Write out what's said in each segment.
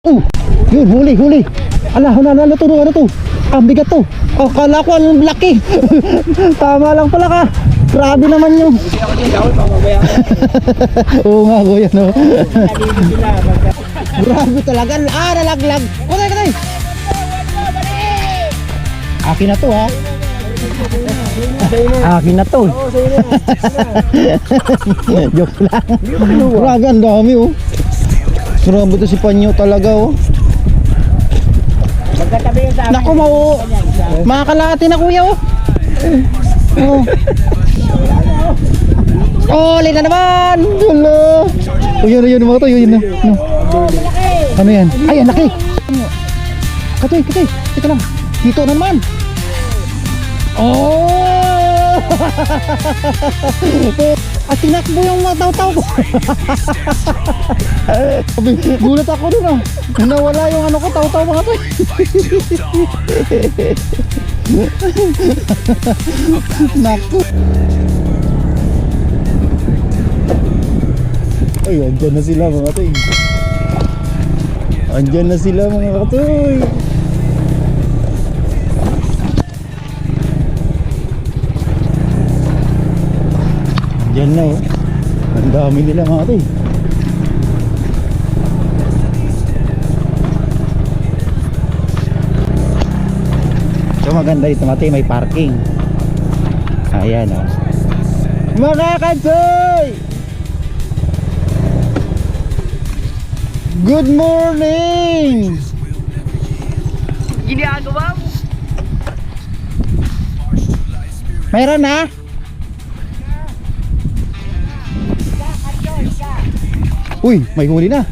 Yun, huli. Ala, ano to? Ang bigat to. Oh, kala ko ang laki. Tama lang pala ka. Grabe naman yung. Oo nga, kuya, no. Grabe talaga. Nalaglag. Katay. Akin na to, ha. Akin na to. Joke lang. Grabe, ang dami, oh. Grabe to si Panyo talaga, oh. Magkatabi yung sa amin. Naku, makakalati na, kuya, oh. Oh, lina naman. Hello. Oh, yun mga to, yun na. No. Ano yan? Ay, ang laki. Katay. Teka lang. Dito na naman. Oh! At tinakbo yung mga taw-taw ko. Gulat ako dun, ah. Nawala yung ano ko, taw-taw mga to. Naku. Ay, andyan na sila mga katoy. Andyan na sila mga katoy. Andyan na, oh. Ang dami nila mga katoy. So maganda dito mga katoy, may parking. Ayan, oh. Mga katoy! Good morning! Ginagawa mo. Mayroon na? Uy, may huli na.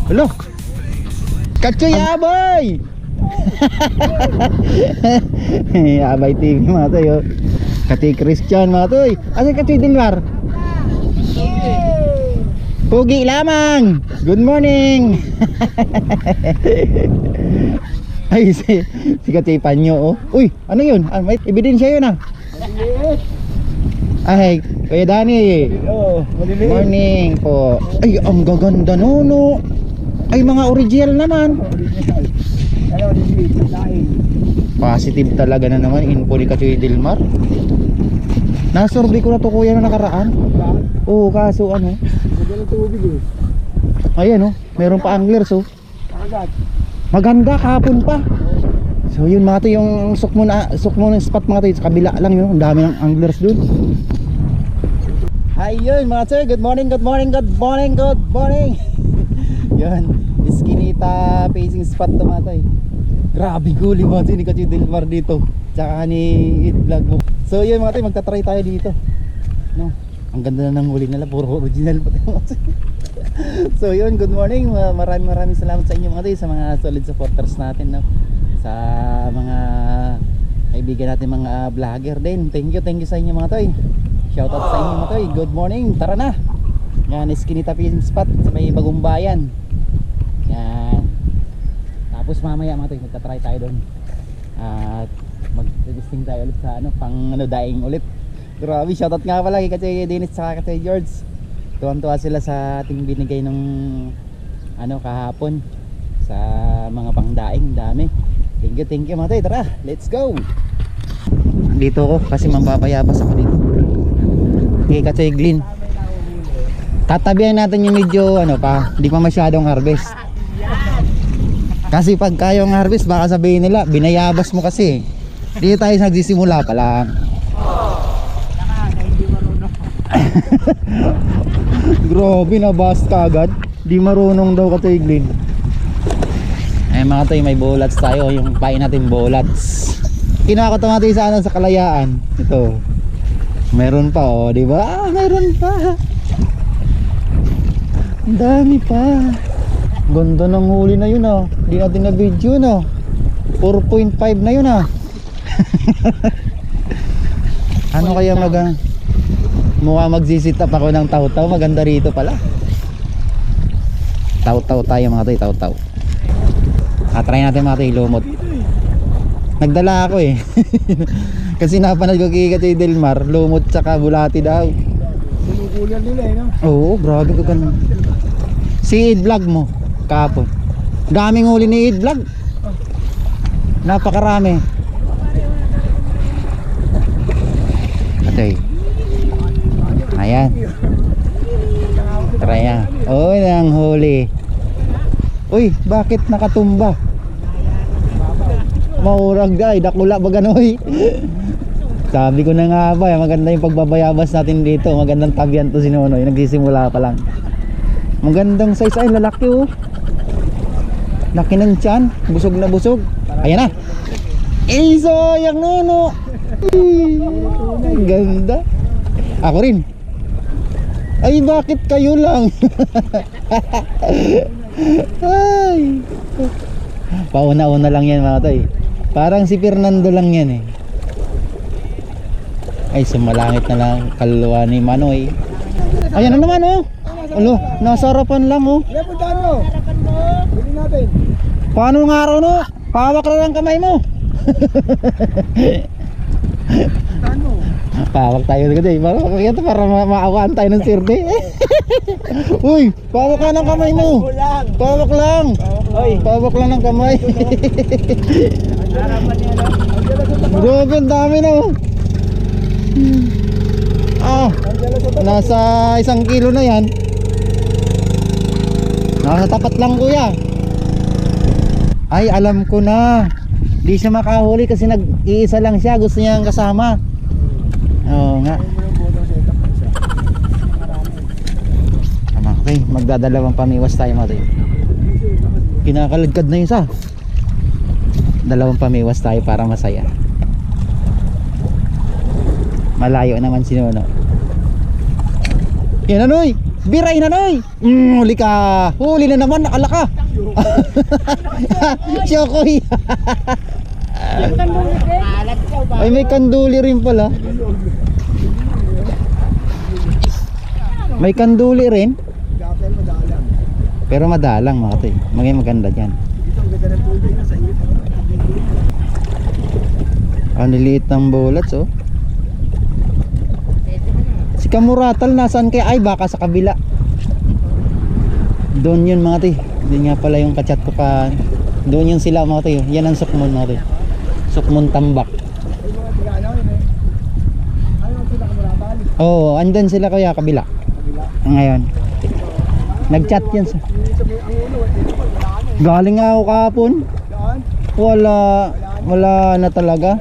Hello. Katsoy abay! Abay TV mga toy, oh. Katsoy Christian mga toy. Asa Katsoy Dilmar? Pugi lamang. Good morning. Ay, si Katsoy Panyo, oh. Uy, ano yun? May ebidensya yun, ah. Ay, Kuya Danny. Morning po. Ay, ang gaganda, no. Ay, mga original naman. Positive talaga na naman info ni Katsoy Dilmar. Nasurvey ko na to, kuya, na nakaraan. Oo, kaso ano, ayan, oh, meron pa anglers, oh. Maganda kahapon pa. So yun mga to, yung suk mo ng spot mga to, sa kabila lang yun. Ang dami ng anglers dun. Ayun mga to, good morning. Yun, Eskinita facing spot to mga to. Grabe guli mga to, ni Katsoy Dilmar dito, tsaka ni Eat Vlog mo. So yun mga to, magta-try tayo dito, no? Ang ganda na ng huli nila, puro original pa tayo. So yun, good morning. Maraming salamat sa inyo mga tayo, sa mga solid supporters natin, no? Sa mga kaibigan natin, mga vlogger din. Thank you sa inyo mga tayo. Shout out sa inyo mga tayo. Good morning, tara na. Yan, Eskinita Fishing Spot sa may Bagong Bayan. Yan. Tapos mamaya mga tayo, magta-try tayo doon. At mag-testing tayo ulit sa ano, pang daing ulit. Grabe, shoutout nga pala kay Katsoy Dennis at Katsoy George. Tuwan-tuwa sila sa ating binigay nung ano kahapon sa mga pangdaing, dami. Thank you mga tayo, tara, let's go. Dito ko kasi mampapayapas ako dito. Kay Katsoy Glyn. Tatabihan natin yung medyo ano pa, hindi pa masyadong harvest. Kasi pag kayong harvest baka sabihin nila binayabas mo kasi. Dito tayo nagsisimula pa lang. Grabe, nabas ka agad. Di marunong daw Katsoy Glyn. Ay mga tayo, may bolats tayo. Yung pain natin bolats. Kinuha ko ito mga tayo sa, sa Kalayaan. Ito, meron pa, oh, di ba? Meron pa. Ang dami pa. Ganda ng huli na yun, oh. Di natin na video, no. 4.5 na yun, ah. Ano kaya mukha magsisit up ako ng taw-taw. Maganda rito pala. Taw-taw tayo mga tayo, taw-taw. Try natin mga tayo, lumot. Nagdala ako eh. Kasi napanood ko kay Katsoy Dilmar, lumot tsaka bulati daw. Sinukulan nila eh, no? Oo, grabe ka ganun. Si Eat Vlog mo. Kahapon. Daming huli ni Eid Vlog. Napakarami. Okay. Ayan. Try yan. Uy, nang huli. Uy, bakit nakatumba? Maurag ay, dakula ba ganoy? Sabi ko na nga ba, maganda yung pagbabayabas natin dito. Magandang tabian to si Nonoy, nagsisimula pa lang. Magandang size ay, lalaki oh. Laki ng tiyan, busog na busog. Ayan na. Eh, sayang Nono. Ang ganda. Ako rin. Ay, bakit kayo lang? Ay. Pauna-una lang yan mga toy. Parang si Fernando lang yan eh. Ay, sumalangit na lang kaluluwa ni Manoy. Ayan na naman oh. Alo, nasa harapan lang oh. Kaya puntahan mo. Bili natin. Paano nga araw no? Pawak na lang kamay mo. Puntahan mo. Pawak tayo kasi para maawaan tayo ng sirde. Uy, pawak ka ng kamay mo. Pawak lang. Oy, pawak lang ng kamay. Harapan niya lang. Grabe, ang dami na oh. Ah, nasa 1 kilo na yan. Nasa tapat lang kuya. Ay, alam ko na. Di siya makahuli kasi nag-iisa lang siya. Gusto niya ang kasama. Oo nga. Tama, okay, magdadalawang pamiwas tayo mga tayo. Kinakaladkad na yung isa. Dalawang pamiwas tayo para masaya. Malayo naman si Nono. Yan Noy, biray na Noy. Huli ka. Huli na naman, nakala ka. Syokoy. Ay, may kanduli rin pala. May kanduli rin. Pero madalang mga toy. Maganda dyan. Ang liliit ng bullets oh. Si Kamuratal nasaan kaya? Ay, baka sa kabila. Doon yun mga toy. Hindi nga pala yung kachat ko pa. Doon yun sila mga toy. Yan ang sukmon mga toy. Sukmon tambak. Oo, andun sila kaya kabila. Ngayon nagchat yan sa galing nga ako kahapon. Wala na talaga.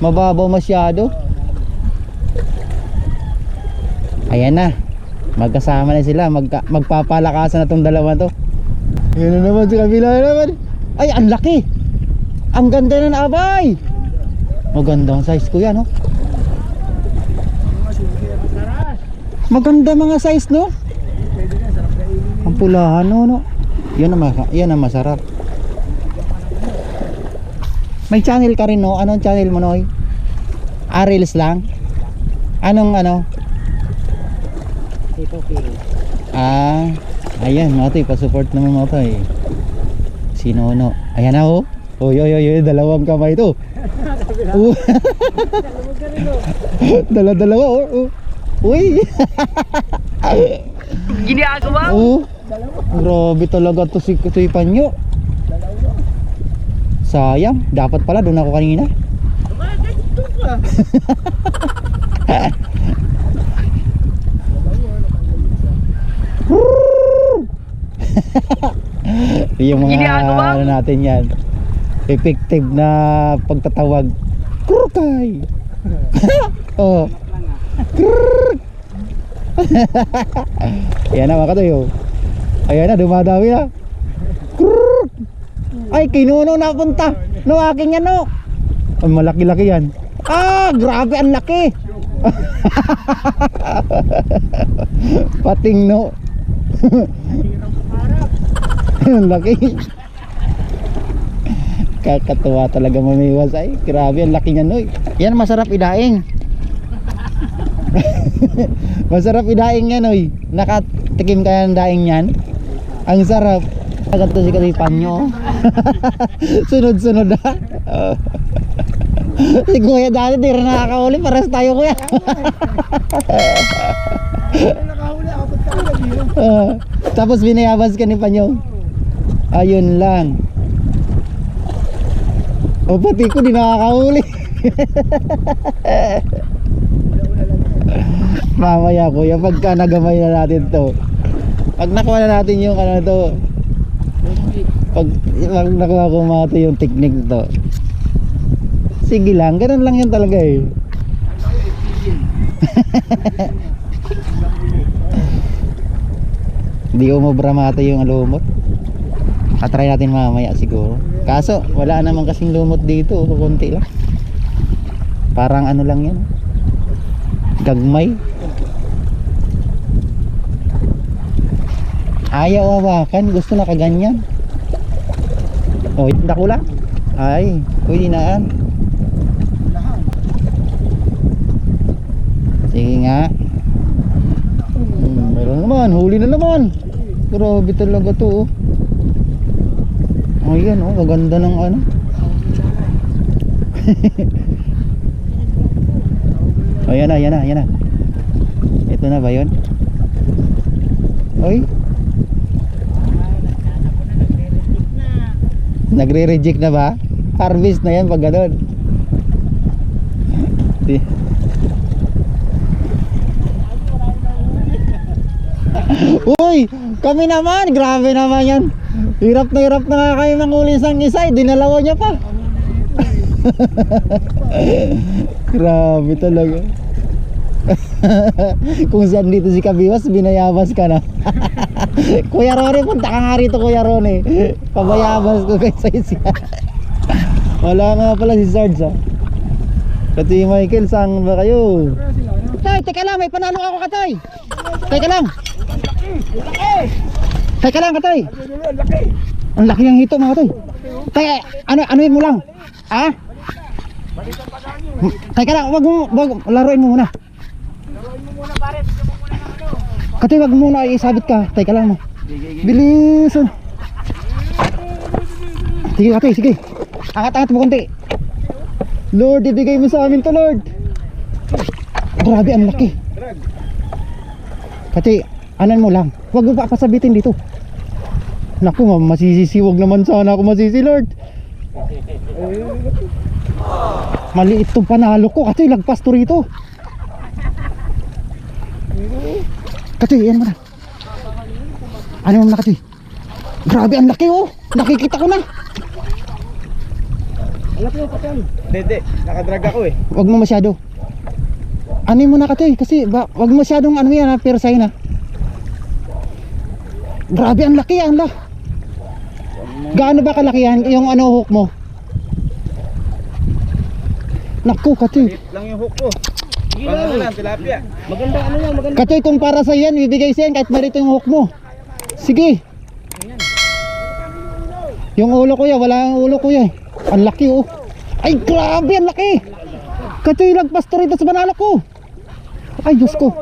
Mababaw masyado. Ayan na. Magkasama na sila. Magpapalakasan na itong dalawa to. Yan na naman sa kabila naman. Ay, ang laki. Ang ganda na abay. Magandang size ko yan, no? Maganda mga size, no? Ang pulahan, no? Yan ang masarap. May channel ka rin, no? Anong channel mo, Noy? Reels lang? Anong ano? Ayan, mga toy, pa-support naman mga toy. Si Nono. Ayan na, oh. Oy, dalawang kamay to. Dalawa, oh. Uy. Ginagawa? Oh. Grabe talaga to si Panyo. Sayang, dapat pala doon ako kanina. Yung mga ano natin yan, effective na pagtatawag. Krukay. Oh. Ayan na mga katoy. Ayan na, dumadami na. Ay, kinuno na punta. No, aking yan, no. Ay, malaki-laki yan. Ah, grabe, ang laki. Pating, no. Ang laki. Kakatuwa talaga mamiwas. Ay, grabe, ang laki niyan, no. Yan, masarap idaing. Masarap idaing yan, oy. Nakatikim kaya ng daing yan. Ang sarap. Agad to si Panyo. Sunod-sunod ha. Si Kuya dati di rin nakakahuli. Pares tayo Kuya. Nakahuli ako. Tapos binayabas ka ni Panyo. Ayun lang. O pati ko di nakakahuli. Mamaya kuya, pagka nagamay na natin to, pag nakuha na natin yung ano to, pag nakuha ko mga to yung technique to, sige lang, ganun lang yan talaga eh. Hindi umubra mata yung lumot. Try natin mamaya siguro. Kaso wala naman kasing lumot dito, kukunti lang. Parang ano lang yan, gagmay. Ayaw hawakan, gusto na kaganyan. Oh, dako lang. Ay, pwede na. Sige nga. Meron naman, huli na naman. Grabe talaga to. Oh, yan oh, maganda ng ano. Oh, yan na. Ito na ba yun? Oy. Nagre-reject na ba? Harvest na yan pag gano'n. Uy, kami naman, grabe naman yan. Hirap na nga kayo manguli isang isa, dinalawa niya pa. Grabe talaga. Kung saan dito si Kabiwas, binayabas ka na. Kuya Ronnie, punta ka nga rito Kuya Ronnie. Pabayabas ko kay Saisya. Wala nga pala si Sarge ha. Kati Michael, saan ba kayo? Tay, teka lang, may panalo ako Katoy. Teka lang. Teka lang Katoy. Ang laki ng hito mga Katoy. Teka, anuin mo lang. Ha? Teka lang, wag laruin mo muna. Katoy, wag muna isabit ka. Teka lang mo. Bilis. Sige Katoy, sige. Angat mo konti. Lord, ibigay mo sa amin to Lord. Grabe, ang laki. Katoy, anan mo lang. Wag mo pa pasabitin dito. Naku, masisisiwag naman sana ako masisi Lord. Maliit tong panalo ko. Katoy, lagpas to rito. Katoy, yan mo na. Ano mo na Katoy? Grabe, ang laki oh. Nakikita ko na. Alam mo pa yan. Hindi, nakadrag ako eh. Wag mo masyado. Ano mo na Katoy? Kasi wag mo masyadong ano yan ha, persay na. Grabe, ang laki ang laki. Gaano ba kalaki yan yung ano hook mo? Naku Katoy. Lang yung hook ko. Ano lang, tilapia. Maganda ano yan, maganda. Katoy, kung para sa yan, bibigay sa yan kahit malito yung hook mo. Sige. Yung ulo ko yan, wala ang ulo ko yan. Ang laki oh. Ay grabe, ang laki. Katoy, lagpas to rito sa banalo ko. Ay Diyos ko.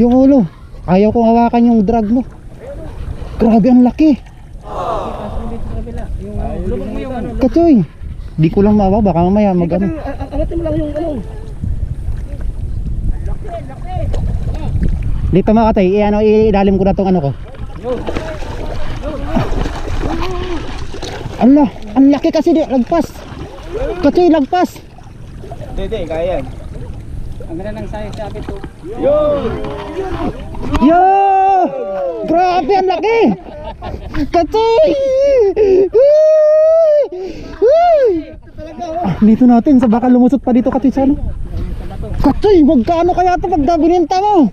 Yung ulo. Ayaw kong hawakan yung drag mo. Grabe, ang laki. Katoy, di ko lang mawa, baka mamaya mag ano. Angatin mo lang yung ano. Dito mga Katoy, ilalim ko na tong ano ko. Allah, ang laki kasi di lagpas. Katoy, lagpas. Hindi, kaya yan. Ang ganda ng sabi to. Yo! Yo! Grabe, ang laki. Katoy! Dito natin, sa baka lumusot pa dito Katoy sa ano. Katoy, magkano kaya ito pag bininta mo?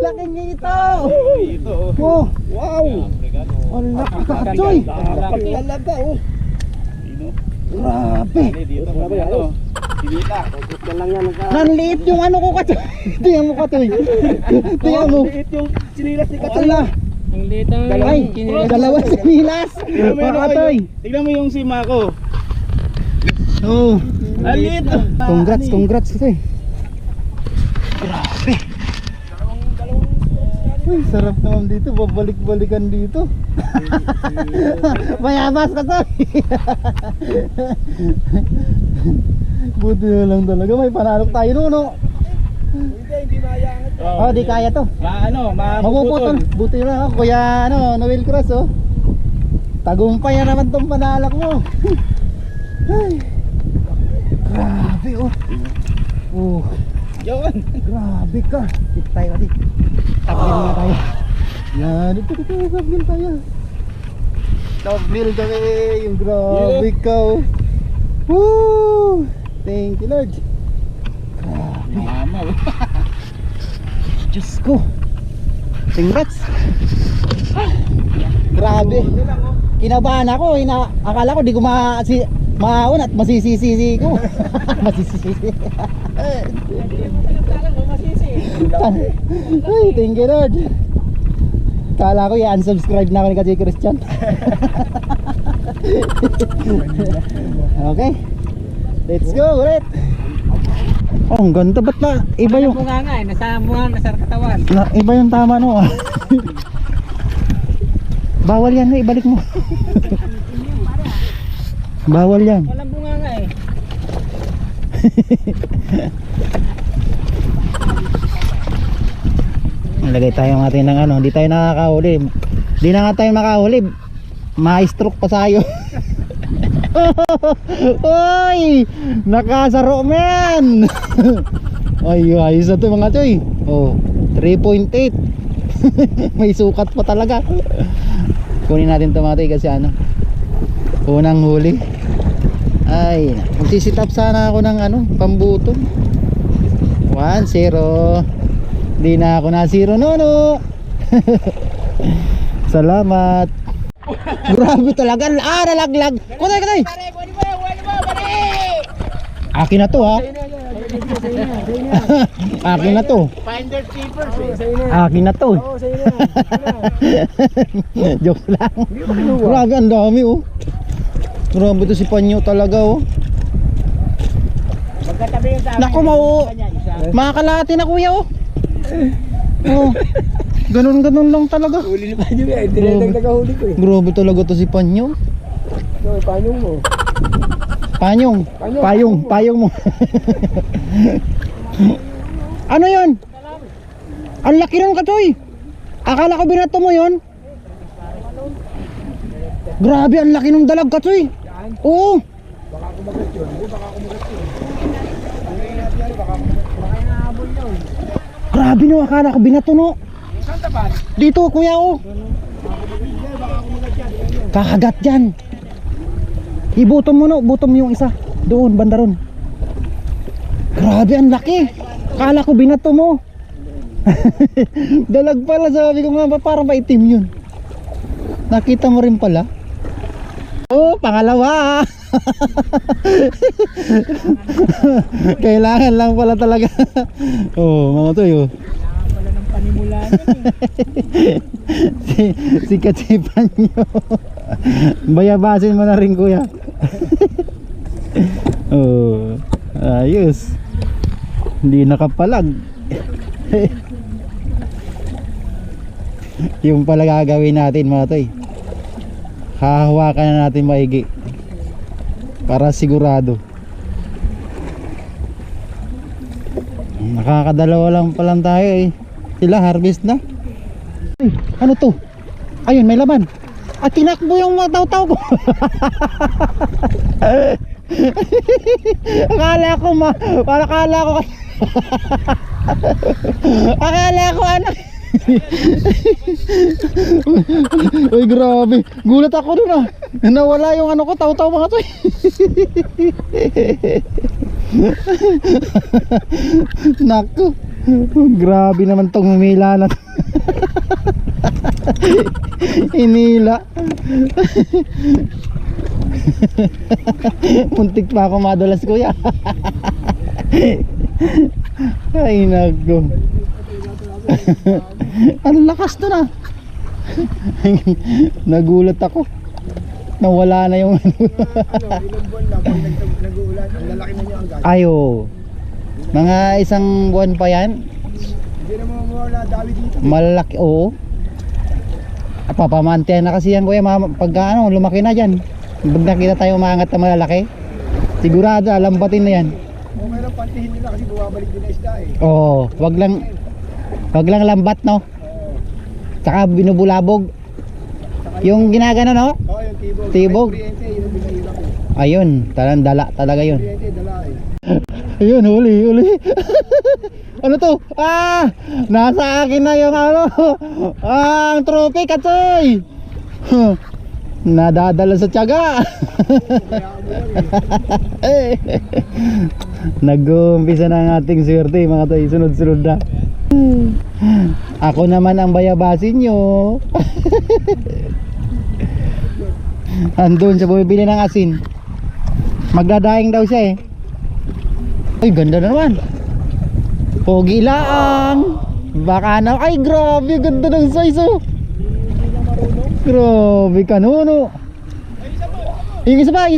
Laking ito. Oh, wow. Ang laki Katoy. Talaga oh. Grabe. Nanliit yung ano ko Katoy. Tingnan mo Katoy. Tingnan mo. Liit yung sinilas ni Katoy. Ala. Ang lito. Ay, dalawa sinilas. Katoy. Tignan mo yung sima ko. Oh. Alit. Congrats Katoy. Grabe. Uy, sarap naman dito, babalik-balikan dito. Mayabas Katoy. Buti na lang talaga, may panalok tayo no. Hindi mayangat. Oh, di kaya to. Mapuputol. Buti na ako, Kuya Noel Cruz oh. Tagumpay na naman tong panalak mo. Ay. Grabe oh. Oh. Yun. Grabe ka. Dito tayo kasi. Tabil na tayo. Yan, dito tabil tayo. Tabil kami. Yung grabe ka oh. Woo! Thank you Lord. Grabe. Mama. Diyos ko. Congrats. Grabe. Kinabahan ako. Akala ko di ko maun at masisisi ko. Masisisi. Ay, thank you Lord. Kala ko i-unsubscribe na ako ni Kasi Christian. Okay. Let's go ulit. Oh, ang ganda. Ba't na? Iba yung... Bunga nga eh. Nasa bunga, nasa katawan. Iba yung tama no. Bawal yan, ibalik mo. Bawal yan. Walang bunga nga eh. Nalagay tayo natin ng ano, hindi tayo nakakahuli. Hindi na nga tayo makahuli. Ma-stroke pa sayo. Oy! Nakasaro man. Ay, ayos na to mga choy. Oh, 3.8. May sukat pa talaga. Kunin natin to mga choy kasi ano, unang huli. Ay, magsisit up sana ako ng ano, pambutong. 1-0. Di na ako na 0 no. Salamat. Grabe talaga. Nalaglag. Kutoy. Akin na to ha. Akin na to. Finder keepers eh. Akin na to. Joke lang. Grabe ang dami oh. Grabe to si Panyo talaga oh. Magkatabi yung sa amin. Naku makakalati na kuya oh. Oh. Ganun lang talaga. Huli ni Panyo eh. Hindi na nagkahuli ko eh. Grabe talaga to si Panyo. No, Panyong mo. Payong mo. Ano 'yon? Ang laki ng katoy. Akala ko binato mo 'yon. Grabe ang laki ng dalag katoy. Oo. Baka kumagat yun. Baka kumagat yun. Baka nahabol yun. Grabe no, akala ko binato no. Saan taban? Dito kuya oh. Kakagat dyan. Ibutom mo no, butom yung isa. Doon, banda ron. Grabe, ang laki. Akala ko binato mo. Dalag pala, sabi ko nga, parang maitim yun. Nakita mo rin pala. Oh, pangalawa. Kailangan lang pala talaga. Oh, mga to yun. Wala ng panimulan. si Katsipan nyo. Bayabasin mo na rin kuya. Oh, ayos. Hindi nakapalag. Yung pala gagawin natin mga toy. Hahawakan na natin maigi para sigurado. Nakakadalawa lang pa lang tayo eh. Sila harvest na. Ay, ano to? Ayun, may laman. At tinakbo yung mga taw-taw ko. Akala ko akala ko ano. Uy, grabe. Gulat ako dun ah. Nawala yung ano ko, taw-taw mga to. Naku. Grabe naman tong humila na. Inila. Muntik pa ako madulas kuya. Ay naku. Ang lakas to na. Nagulat ako. Nawala na yung ano. Ilang buwan lang pag nag-uulan, ang lalaki na niya ang gano'n. Ayo. Mga isang buwan pa yan. Hindi na mawala dami dito. Malaki, oo. Papamantiyan na kasi yan kuya, pagka ano, lumaki na dyan. Pag nakita tayo umaangat na malalaki, sigurado lambatin na yan. Okay lang pantihin nila kasi bumabalik din na isda eh. Oo, wag lang Wag lang lambat, no? Tsaka binubulabog. Yung ginagano, no? Oo, yung tibog. Tibog. May kuryente, yun ang binahira ko. Ayun, talang dala talaga yun. Kuryente, dala eh. Ayun, huli. Ano to? Nasa akin na yung ano. Ang trophy, Katsoy. Nadadala sa tiyaga. Nag-uumpisa na ang ating swerte, mga toy. Sunod-sunod na. Ako naman ang bayabasin nyo. Andun siya bumibili ng asin. Magdadaing daw siya eh. Ay, ganda na naman. Pogi lang. Baka na. Ay, grabe, ganda ng size oh. Grabe ka, no. Yung isa pa.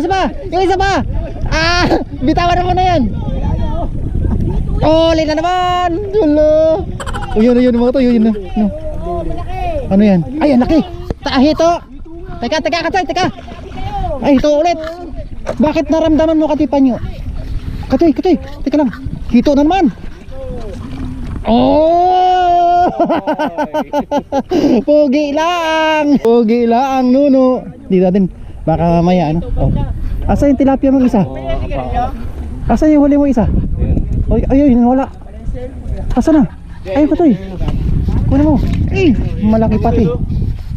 Bitawan naman na yan. Ulit na naman. Hello. Yun mga to. Yun. No. Ano yan? Ay, ang laki. Hito. Teka. Ay, ito ulit. Bakit naramdaman mo katipan nyo? Katoy. Teka lang. Hito na naman. Oh! Pogi lang, nuno. Dito natin. Baka mamaya ano. Oh. Asa yung tilapia mong isa? Asa yung huli mo isa? Ayun, wala. Asa na? Ayun ka toy. Kunin mo. Malaki pati.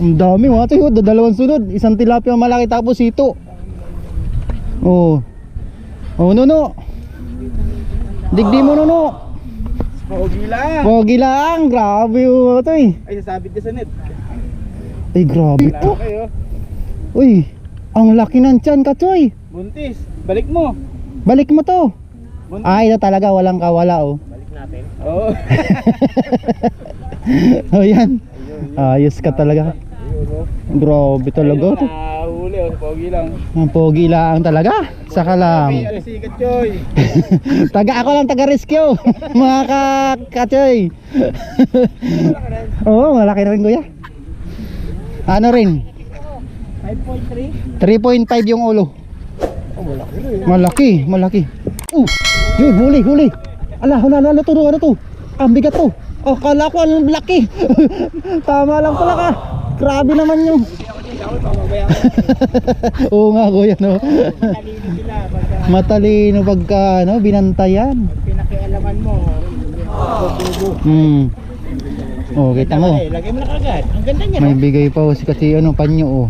Ang dami mga toy. Dalawang sunod. Isang tilapia malaki tapos ito. Oh, nuno. Digdi mo, nuno. Pogi lang. Grabe mga toy. Ay, sasabit ka sa net. Ay, grabe to. Uy, ang laki ng tiyan, Katsoy. Buntis, balik mo. Balik mo to. Ay, ito talaga walang kawala oh. Balik natin. Oo. Oh, yan. Ayos ka talaga. Grabe talaga to. Huli oh, pogi lang. Ang pogi lang talaga. Saka lang. Ay, sikat Choy. Ako lang taga-rescue. Mga Katsoy. Oo, malaki na rin kuya. Ano rin? 5.3. 3.5 yung ulo. Oh, malaki rin. Malaki. Yun, huli. Ala, ano to? Ang bigat to. Oh, kala ko ang laki. Tama lang pala ka. Grabe naman yung. Oo nga kuya, no. Matalino pagka ano, binantayan. Pinakialaman mo. Oh, kita mo. Lagay mo na kagad. Ang ganda niya. May bigay pa oh, kasi ano panyo oh.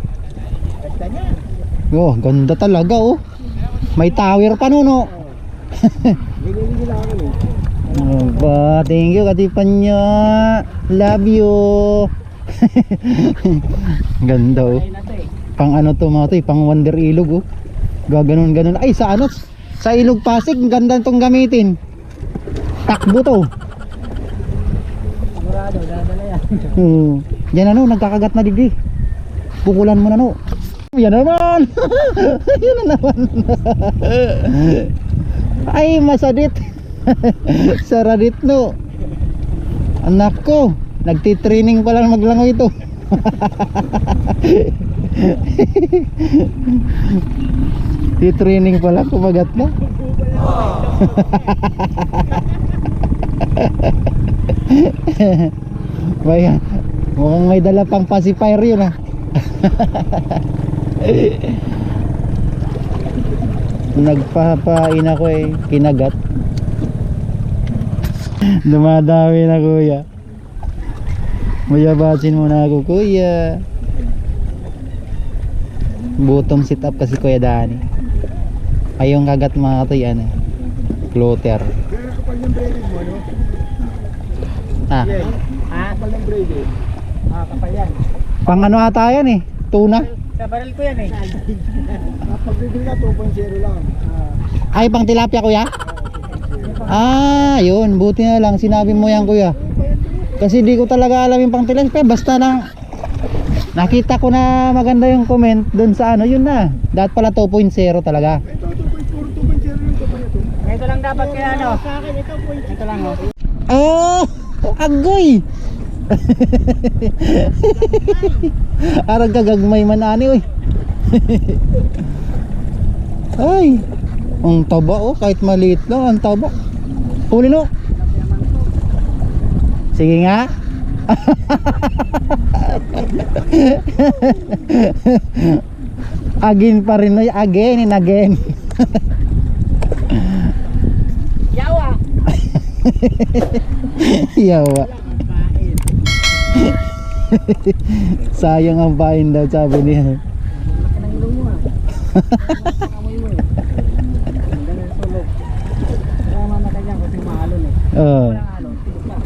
Ganda niya. Oh, ganda talaga oh. May tower pa no. Ligay lang ako eh. Thank you katipan nyo. Love you. Ganda oh. Pang ano to mga to, pang Wonder Ilog oh. Gaganon. Ay sa ano? Sa Ilog Pasig, ganda tong gamitin. Takbo to. Sigurado, dadala yan. Yan ano, nagkakagat na digdi. Pukulan mo na no. Yan naman. Yan na naman. Ay masadit. Saradit no. Anak ko, nagtitraining pa lang maglangoy ito. Titraining pala, kumagat na. Mukhang may dala pang pacifier yun ah. Nagpapain ako eh, kinagat. Dumadami na kuya. Mayabasin mo na ako kuya. Bottom sit up kasi kuya Dani. Ay yung kagat mga katoy ano, floater. Pero kapal yung braided mo, no? Kapal yung braided. Kapal yan. Pang ano ata yan eh, tuna. Sa baril ko yan eh. Pag-braided na 2.0 lang. Ay pang tilapia kuya. Yun, buti na lang sinabi mo yan kuya. Kasi di ko talaga alam yung pang tilapia. Basta lang nakita ko na maganda yung comment doon sa ano, yun na. Dapat pala 2.0 talaga. Ito, 2.0 yung kapal ito. Ito lang dapat kaya ano? Sa akin, ito lang oh. Oh, agoy. Arag kagagmay man ani oy. Ay, ang taba oh, kahit maliit lang ang taba. Huli no. Sige nga. Again pa rin, Noy. Again and again. Yawa! Yawa. Sayang ang pain daw, sabi niya. Laki ng ilong mo ah. Amoy mo eh. Ang ganyan sulog. Kaya mamatay niyan kasi maalon eh. Oo. Walang alon, tigas na.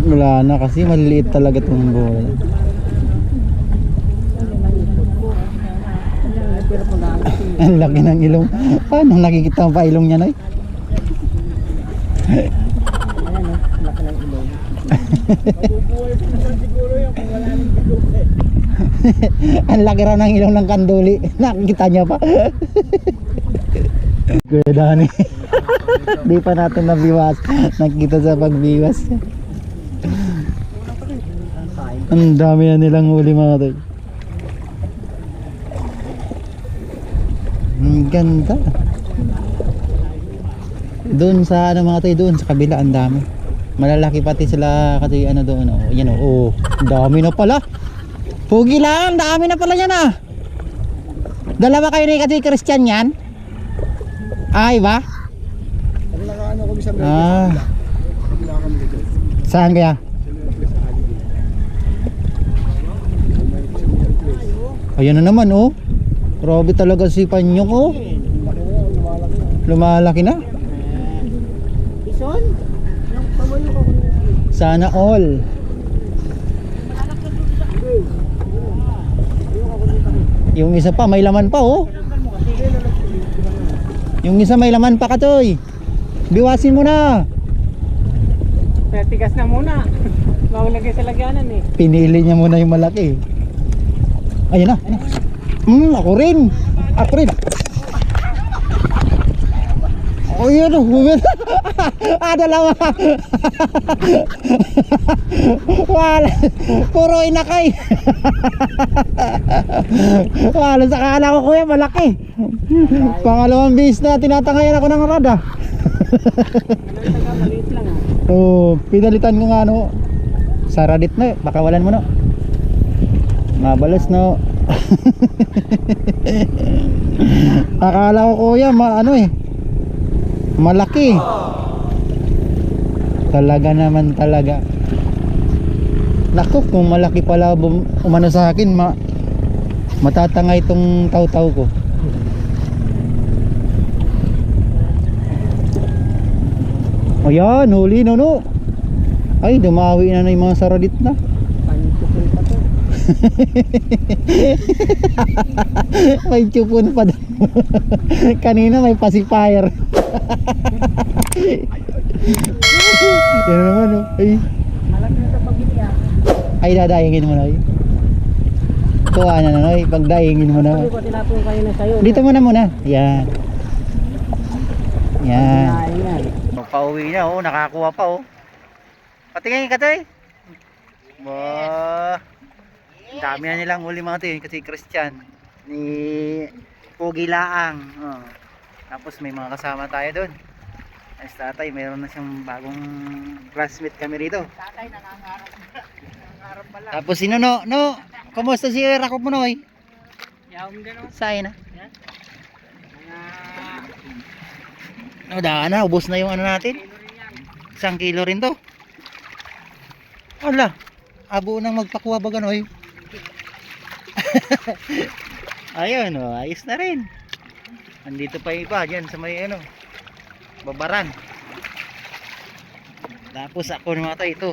Wala na kasi maliliit talaga itong bola. Yan ang ipot ko. Yan ang pero po lang kasi. Ang laki ng ilong. Paano nakikita ang pa ilong niya, Noy? Ayan oh, laki ng ilong. Mabubuhay po na siguro yan kung wala nang bilog eh. Ang laki raw ng ilong ng kanduli. Nakikita niya pa. Kuya Dani. Di pa natin nabiwas. Nakita sa pagbiwas. Ang dami na nilang huli, mga toy. Ang ganda. Doon sa ano, mga toy, doon sa kabila ang dami. Malalaki pati sila kasi ano doon. Oh, yan oh. Ang dami na pala. Pugi lang, dami na pala yan ah. Dalawa kayo ni kasi Christian yan? Ay ba? Pag nakaano kami sa Ah. Pag kami dito. Saan kaya? Ayan na naman oh. Grabe talaga si Panyok oh. Lumalaki na. Ison? Yung pamuyo ko. Sana all. Yung isa pa may laman pa oh. Yung isa may laman pa, Katoy. Biwasin mo na. Pero tigas na muna. Mawalagay sa lagyanan eh. Pinili niya muna yung malaki. Ayun na. Ako rin. Ako rin. Oh, yun oh. Dalawa. Wala. Puro inakay. Wala, sa kala ko, kuya, malaki. Pangalawang bis na tinatangayan ako ng rada. Maliit lang ah. Oh, pinalitan ko nga ano. Sa radit na, baka walan mo no. Mabalas no. Akala ko, kuya, ano eh. Malaki. Talaga naman talaga. Naku, kung malaki pala umano sa akin, matatangay itong taw-taw ko. Ayan, huli no no. Ay, dumawi na yung mga saradit na. Panchupon pa to. May chupon pa daw. Kanina may pacifier. Yan naman oh. Ay, Malaki na sa pagili ah. ay dadayingin mo na ay. Kuha na na ay, pagdayingin mo na. Sabi ko tinapon kayo na sayo. Dito muna. Yan. Yan. Kinain yan. Pauwi na oh, nakakuha pa oh. Patingin ka tayo. Ba. Dami na nilang huli mga tayo kasi Christian ni Pogi Laang. Oh. Tapos may mga kasama tayo doon. Ay tatay, mayroon na siyang bagong classmate kami rito. Tatay nangangarap pala. Tapos sino no? No, kumusta si Rakop mo no? Yaw mo din oh. Sa'yo na. Yan. No, daan na, ubos na yung ano natin. Kilo rin yan. 1 kilo rin to. Wala. Abo nang magpakuha ba ganoy? Ayun, oh, ayos na rin. Andito pa yung iba dyan sa may ano, babaran. Tapos ako mga tayo,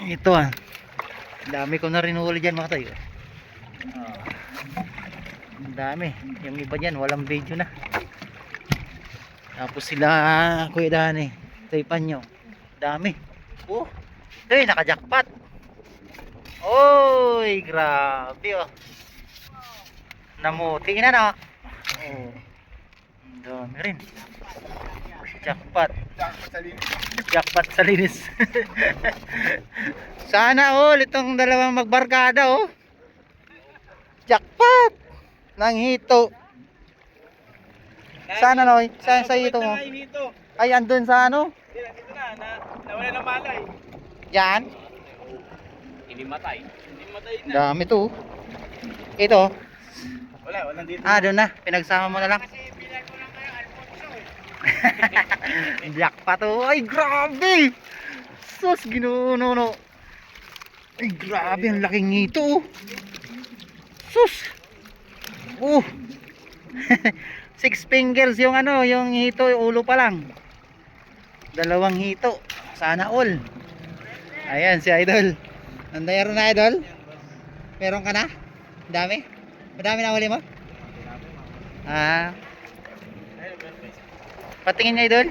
ito ah, dami ko na rin huli dyan mga tayo. Ang dami, yung iba dyan walang video na. Tapos sila Kuya Dani, taypan nyo, dami. Oh, ito yung naka-jackpot. Oy, grabe oh. Namuti na no. Oh. Dami rin. Jackpot. Jackpot sa linis. Sana all itong dalawang magbarkada oh. Jackpot ng hito. Sana Noy, saan sa hito mo? Ay, andun sa ano? Dito nawala ng malay. Yan. Inimatay na. Dami to. Ito. Walang dito. Ah, doon na. Pinagsama mo na lang. Kasi bilang ko lang kayo, Alfonso eh. Black pa to. Ay, grabe! Sus, ginuno. Ay, grabe. Ang laking ngito. Oh. Sus! Oh! 6 fingers yung ano, yung hito, yung ulo pa lang. 2 hito. Sana all. Ayan si Idol. Nandayaro na, Idol? Meron ka na? Dami? Madami na huli mo? Ah. Patingin niya, Idol.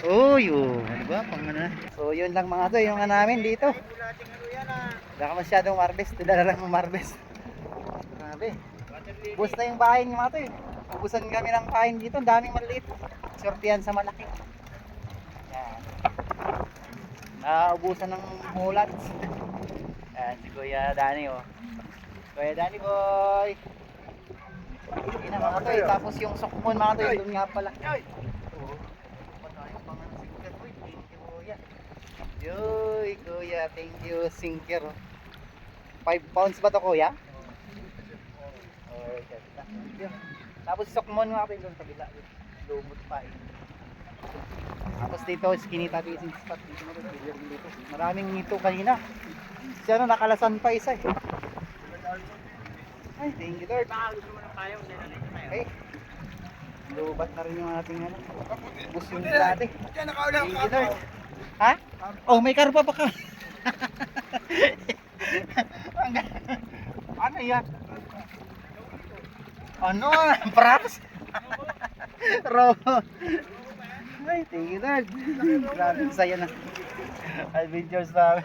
Uy, oh. Ano ba? Pang ano na. So, yun lang mga to. Yung ano namin dito. Wala ka masyadong marbes. Dala lang ng marbes. Grabe. Ubus na yung bahay niyo mga to eh. Ubusan kami ng kain dito. Ang daming maliit. Sortihan sa malaki. Yan. Ubusan ng mulats. Yan si Kuya Danny oh. Kuya Danny boy. Yun na mga to eh. Tapos yung sokmon mga to eh. Doon nga pala. Oo. Patayang pangalan si Kuya boy. Thank you Kuya. Yoy Kuya. Thank you. Sinker. 5 pounds ba to Kuya? Tapos sokmon nga doon sa kabila. Lumot pa eh. Tapos dito Skinita fishing spot dito. Maraming nito kanina. Kasi ano nakalasan pa isa eh. Ay, thank you Lord. Okay. Lubat na rin yung ating ano. Bus yung dati. Thank you Lord. Ha? Oh, may karpa pa ka. Ano yan? Ano? Props? Robo. Ay, thank you Lord. Grabe, saya na. Adventures namin.